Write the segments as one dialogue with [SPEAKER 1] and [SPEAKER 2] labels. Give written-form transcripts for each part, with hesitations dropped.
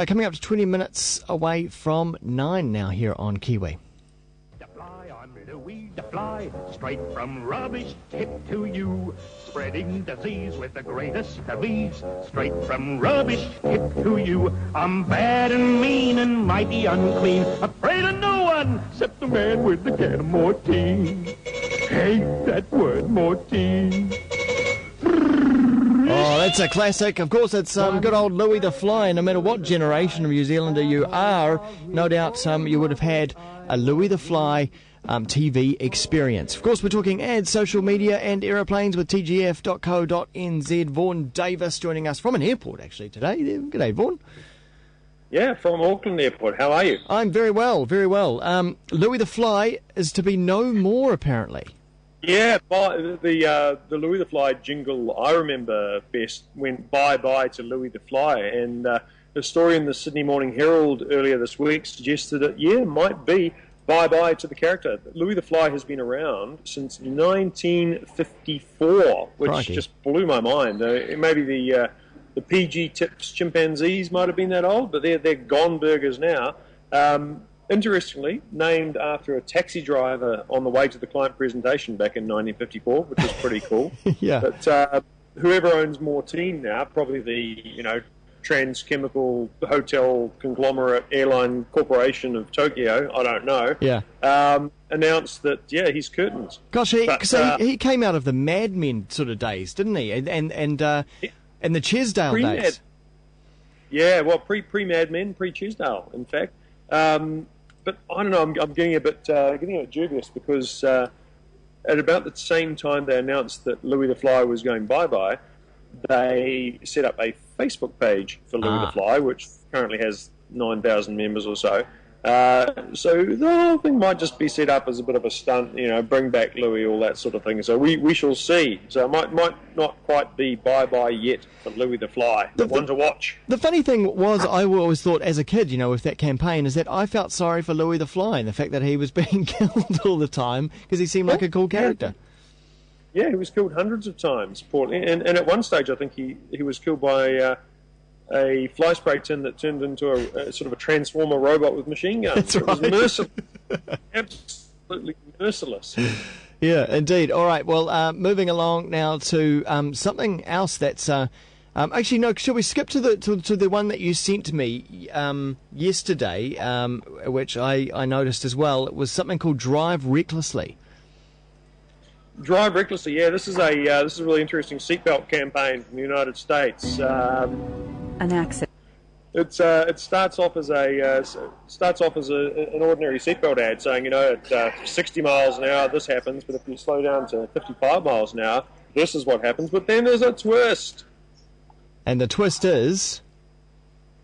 [SPEAKER 1] Coming up to 20 minutes away from 9 now here on Kiwi.
[SPEAKER 2] The fly, I'm Louie the fly, straight from rubbish tip to you, spreading disease with the greatest of ease, straight from rubbish tip to you. I'm bad and mean and mighty unclean, afraid of no one except the man with the can of Mortine. Hate that word, Mortine.
[SPEAKER 1] Oh, that's a classic. Of course, it's good old Louie the Fly. No matter what generation of New Zealander you are, no doubt you would have had a Louie the Fly TV experience. Of course, we're talking ads, social media and aeroplanes with tgf.co.nz. Vaughn Davis joining us from an airport, actually, today. G'day, Vaughn.
[SPEAKER 3] Yeah, from Auckland Airport. How are you?
[SPEAKER 1] I'm very well, very well. Louie the Fly is to be no more, apparently.
[SPEAKER 3] Yeah, the Louie the Fly jingle I remember best went bye-bye to Louie the Fly, and a story in the Sydney Morning Herald earlier this week suggested it might be bye-bye to the character. Louie the Fly has been around since 1954, which
[SPEAKER 1] Crikey.
[SPEAKER 3] just blew my mind. Maybe the PG Tips chimpanzees might have been that old, but they're gone burgers now. Interestingly, named after a taxi driver on the way to the client presentation back in 1954, which is pretty cool.
[SPEAKER 1] Yeah.
[SPEAKER 3] But whoever owns Mortine now, probably the Transchemical Hotel Conglomerate Airline Corporation of Tokyo, I don't know.
[SPEAKER 1] Yeah.
[SPEAKER 3] Announced that he's curtains.
[SPEAKER 1] Gosh, he came out of the Mad Men sort of days, didn't he? And the Chesdale days.
[SPEAKER 3] Yeah, well, pre-Mad Men, pre-Chesdale, in fact. But I don't know. I'm getting a bit dubious because at about the same time they announced that Louie the Fly was going bye-bye, they set up a Facebook page for Louie the Fly, which currently has 9,000 members or so. So the whole thing might just be set up as a bit of a stunt, bring back Louie, all that sort of thing. So we shall see. So it might not quite be bye-bye yet for Louie the Fly. One to watch.
[SPEAKER 1] The funny thing was, I always thought as a kid, with that campaign, is that I felt sorry for Louie the Fly and the fact that he was being killed all the time because he seemed like a cool character.
[SPEAKER 3] Yeah, he was killed hundreds of times, and at one stage I think he was killed by a fly spray tin that turned into a sort of a transformer robot with machine guns.
[SPEAKER 1] That's right.
[SPEAKER 3] It was merciless. Absolutely merciless.
[SPEAKER 1] Yeah, indeed. All right, well, moving along now to something else that's... actually, no, shall we skip to the one that you sent me yesterday, which I noticed as well? It was something called Drive Recklessly.
[SPEAKER 3] Drive Recklessly, yeah. This is a really interesting seatbelt campaign from the United States.
[SPEAKER 4] An accident.
[SPEAKER 3] It starts off as an ordinary seatbelt ad saying, at 60 miles an hour this happens, but if you slow down to 55 miles an hour, this is what happens. But then there's a twist. And
[SPEAKER 1] the twist is...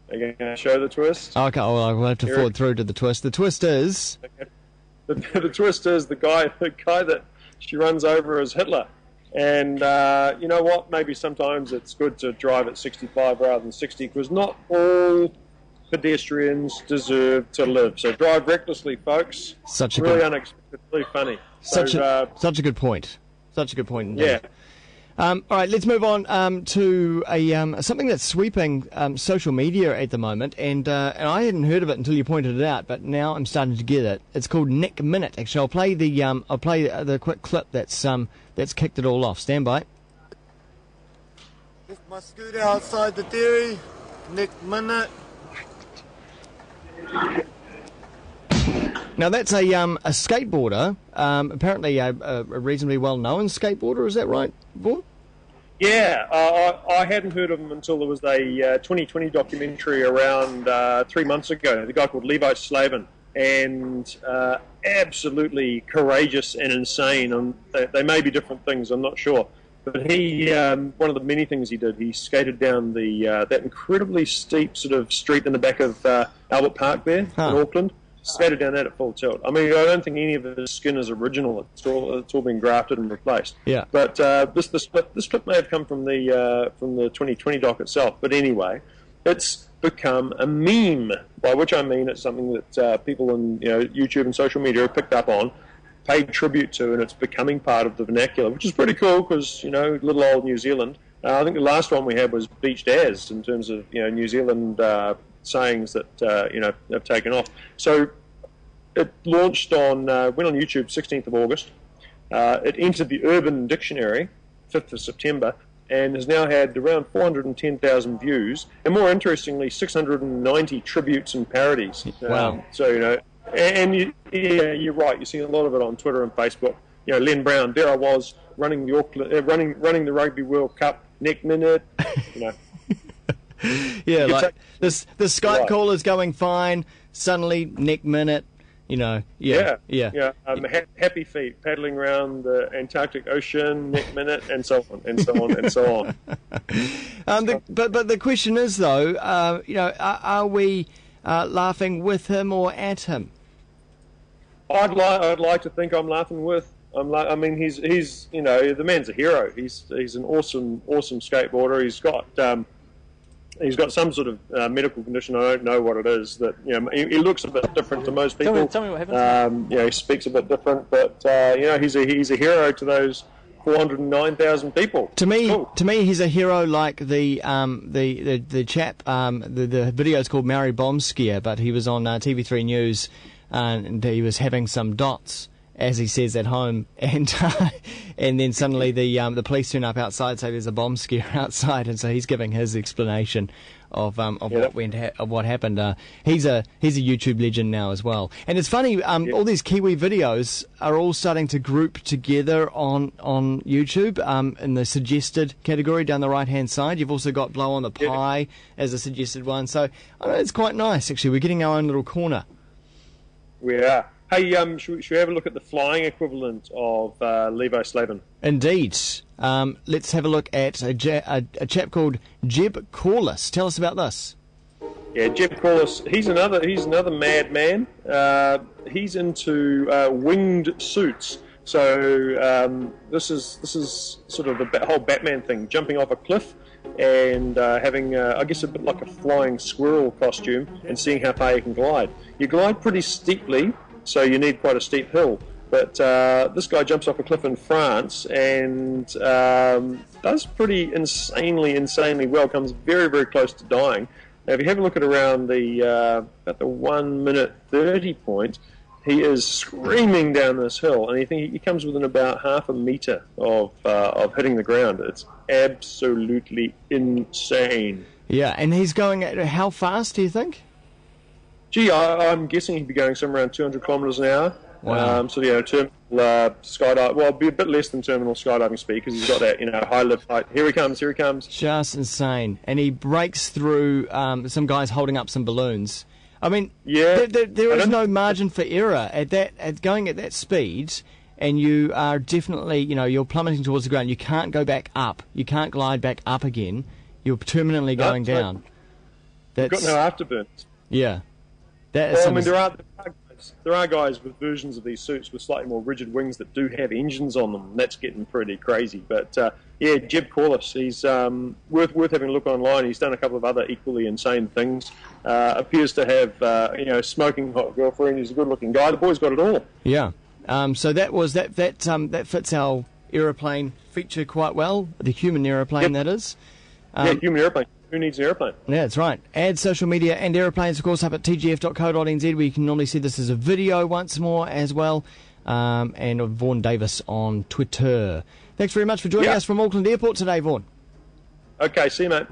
[SPEAKER 3] Are you going to show the twist?
[SPEAKER 1] Okay, well, I'll have to forward through to the twist. The twist is...
[SPEAKER 3] Okay. The twist is the guy that she runs over as Hitler. And you know what? Maybe sometimes it's good to drive at 65 rather than 60 because not all pedestrians deserve to live. So drive recklessly, folks. Unexpected, really funny.
[SPEAKER 1] Such a good point. Such a good point indeed.
[SPEAKER 3] Yeah.
[SPEAKER 1] All right, let's move on to something that's sweeping social media at the moment, and I hadn't heard of it until you pointed it out, but now I'm starting to get it. It's called Nick Minute. Actually, I'll play the quick clip that's kicked it all off. Stand by.
[SPEAKER 5] Left my scooter outside the dairy. Nick Minute.
[SPEAKER 1] Now that's a skateboarder, apparently a reasonably well-known skateboarder. Is that right, Vaughn?
[SPEAKER 3] Yeah, I hadn't heard of him until there was a 2020 documentary around 3 months ago. The guy called Levi Slavin, and absolutely courageous and insane. They may be different things, I'm not sure. But he, one of the many things he did, he skated down that incredibly steep sort of street in the back of Albert Park there in Auckland. Skated down that at full tilt. I mean, I don't think any of his skin is original. It's all been grafted and replaced.
[SPEAKER 1] Yeah.
[SPEAKER 3] But this clip may have come from the 2020 doc itself. But anyway, it's become a meme. By which I mean it's something that people on YouTube and social media have picked up on, paid tribute to, and it's becoming part of the vernacular, which is pretty cool because little old New Zealand. I think the last one we had was Beach Daz in terms of New Zealand sayings that have taken off. So it launched went on YouTube 16th of August. It entered the Urban Dictionary 5th of September and has now had around 410,000 views, and more interestingly, 690 tributes and parodies.
[SPEAKER 1] Wow!
[SPEAKER 3] You're right. You see a lot of it on Twitter and Facebook. Len Brown, there I was running the Rugby World Cup neck minute.
[SPEAKER 1] Yeah, like this Skype call is going fine. Suddenly, neck minute. Yeah.
[SPEAKER 3] Happy feet paddling around the Antarctic Ocean, neck minute, and so on, and so on, and so on.
[SPEAKER 1] But the question is, though, are we laughing with him or at him?
[SPEAKER 3] I'd like to think I'm laughing with. I mean, he's the man's a hero. He's an awesome skateboarder. He's got some sort of medical condition. I don't know what it is. That he looks a bit different to most people.
[SPEAKER 6] Tell me what happened.
[SPEAKER 3] He speaks a bit different, but he's a hero to those 409,000 people.
[SPEAKER 1] To me, he's a hero like the chap. The video is called Maori Bomb Scare, but he was on TV3 News, and he was having some dots, as he says, at home, and then suddenly the police turn up outside, say there's a bomb scare outside, and so he's giving his explanation of what happened. He's a YouTube legend now as well, and it's funny. All these Kiwi videos are all starting to group together on YouTube in the suggested category down the right hand side. You've also got Blow on the Pie as a suggested one, so it's quite nice actually. We're getting our own little corner.
[SPEAKER 3] We are. Hey, should we have a look at the flying equivalent of Levi Slavin?
[SPEAKER 1] Indeed. Let's have a look at a chap called Jeb Corliss. Tell us about this.
[SPEAKER 3] Yeah, Jeb Corliss. He's another madman. He's into winged suits. So this is sort of the whole Batman thing, jumping off a cliff and having, I guess, a bit like a flying squirrel costume and seeing how far you can glide. You glide pretty steeply, so you need quite a steep hill. But this guy jumps off a cliff in France and does pretty insanely well, comes very, very close to dying. Now, if you have a look at around about the 1 minute 30 point, he is screaming down this hill, and he comes within about half a metre of hitting the ground. It's absolutely insane.
[SPEAKER 1] Yeah, and he's going at how fast, do you think?
[SPEAKER 3] Gee, I'm guessing he'd be going somewhere around 200 kilometres an hour.
[SPEAKER 1] Wow.
[SPEAKER 3] Terminal skydive. Well, it'd be a bit less than terminal skydiving speed because he's got that, high lift height. Here he comes.
[SPEAKER 1] Just insane. And he breaks through some guys holding up some balloons. I mean, there is no margin for error at going at that speed, and you are definitely, you're plummeting towards the ground. You can't go back up. You can't glide back up again. You're permanently going down.
[SPEAKER 3] You've got no afterburns.
[SPEAKER 1] Yeah.
[SPEAKER 3] There are guys with versions of these suits with slightly more rigid wings that do have engines on them. That's getting pretty crazy. But Jeb Corliss, he's worth having a look online. He's done a couple of other equally insane things. Appears to have smoking hot girlfriend. He's a good-looking guy. The boy's got it all.
[SPEAKER 1] Yeah. So that fits our aeroplane feature quite well. The human aeroplane, that is.
[SPEAKER 3] Human aeroplane. Who needs an aeroplane?
[SPEAKER 1] Yeah, that's right. Add social media and aeroplanes, of course, up at tgf.co.nz, where you can normally see this as a video once more as well. And Vaughn Davis on Twitter. Thanks very much for joining us from Auckland Airport today, Vaughn.
[SPEAKER 3] Okay, see you, mate.